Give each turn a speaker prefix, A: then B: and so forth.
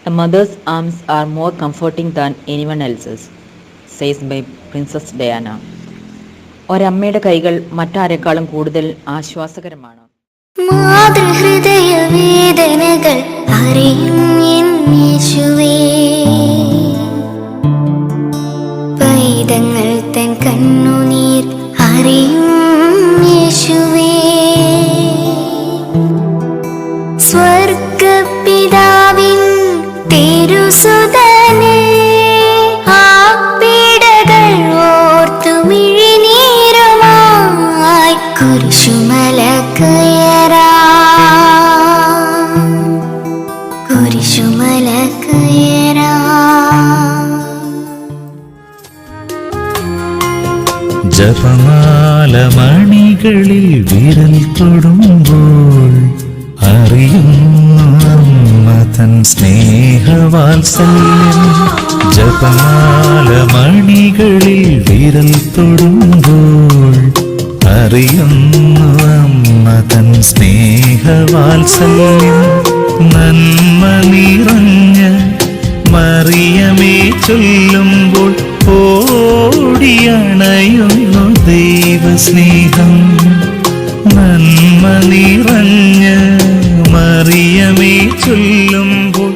A: A mother's arms are more comforting than anyone else's, says by Princess Diana. ഒരമ്മയുടെ കൈകൾ മറ്റാരെക്കാളും കൂടുതൽ ആശ്വാസകരമാണ്.
B: മാതൃഹൃദയ വേദനകൾ അറിയും എൻ യേശുവേ, പൈതങ്ങൾ തൻ കണ്ണുനീർ അറിയും യേശുവേ, സ്വർഗപിതാവിൻ തിരുസുതനേ, ആ പീഡകൾ ഓർത്തു മിഴിനീരുമായി കുരിശുമല
C: ജപമാല മണികളിൽ വിരൽ തൊടുമ്പോൾ അറിയുന്നു അമ്മ തൻ സ്നേഹവാത്സല്യം. ജപമാല മണികളിൽ വിരൽ തൊടുമ്പോൾ അറിയുന്നു അമ്മ തൻ സ്നേഹവാത്സല്യം. നന്മ നിറഞ്ഞ മറിയമേ ചൊല്ലുമ്പോൾ ഓടിയണയുന്നു ദൈവസ്നേഹം. നന്മ നിറഞ്ഞ മറിയമേ ചൊല്ലുമ്പോൾ